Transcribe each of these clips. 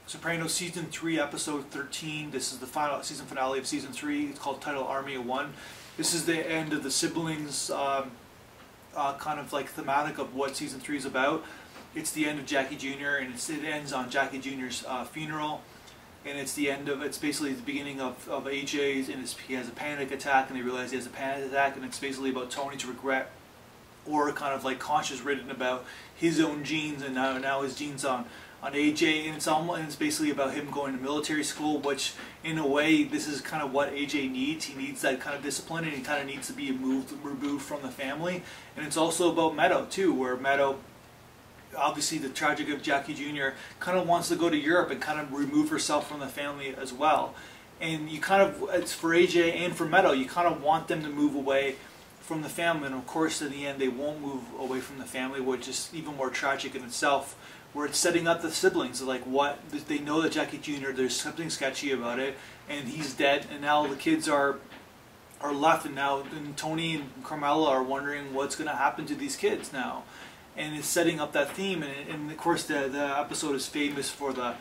Sopranos season 3, episode 13. This is the final season finale of season 3. It's called Title Army of One. This is the end of the siblings, kind of like thematic of what season 3 is about. It's the end of Jackie Jr. and it ends on Jackie Jr.'s funeral. And it's the end of, it's basically the beginning of AJ's, and he has a panic attack, and they realize he has a panic attack, and it's basically about Tony's regret, or kind of like conscious ridden about his own genes, and now his genes on AJ, and it's basically about him going to military school, which in a way this is kind of what AJ needs. He needs that kind of discipline, and he kind of needs to be removed from the family. And it's also about Meadow too, where Meadow, obviously the tragedy of Jackie Jr., kind of wants to go to Europe and kind of remove herself from the family as well. And you kind of, it's for AJ and for Meadow, you kind of want them to move away from the family, and of course in the end they won't move away from the family, which is even more tragic in itself, where it's setting up the siblings. Like, what they know that Jackie Jr., there's something sketchy about it, and he's dead, and now the kids are left, and Tony and Carmela are wondering what's going to happen to these kids now. And it's setting up that theme, and of course the episode is famous for the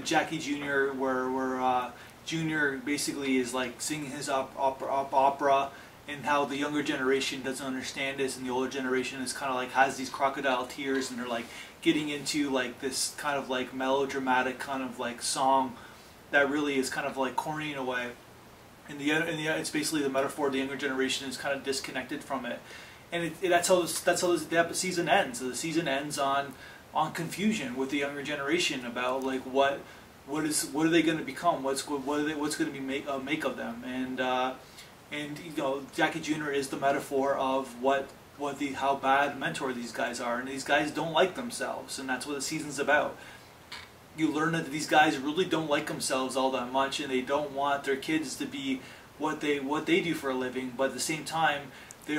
Jackie Jr. where Jr. basically is like singing his opera, and how the younger generation doesn't understand this, and the older generation is kind of like has these crocodile tears, and they're like getting into like this kind of like melodramatic kind of like song that really is kind of like corny in a way. And it's basically the metaphor the younger generation is kind of disconnected from it. And that's how the season ends. So the season ends on confusion with the younger generation about like what are they going to become? What's going to be make of them? And you know, Jackie Jr. is the metaphor of how bad mentor these guys are, and these guys don't like themselves, and that's what the season's about. You learn that these guys really don't like themselves all that much, and they don't want their kids to be what they do for a living, but at the same time the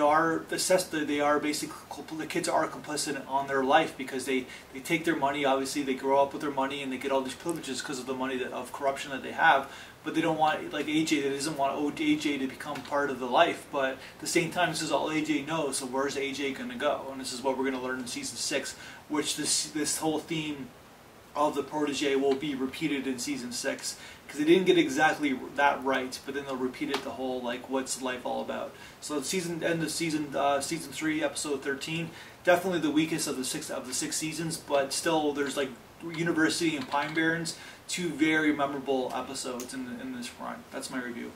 kids are complicit on their life, because they take their money. Obviously they grow up with their money and they get all these privileges because of the money of corruption that they have, but they don't want, like AJ, that doesn't want AJ to become part of the life. But at the same time, this is all AJ knows, so where's AJ going to go? And this is what we're going to learn in season 6, which this whole theme of the protege will be repeated in season 6, because they didn't get exactly that right, but then they'll repeat it the whole, like, what's life all about. So the end of season 3, episode 13, definitely the weakest of the six seasons, but still there's like University and Pine Barrens, two very memorable episodes in this run. That's my review.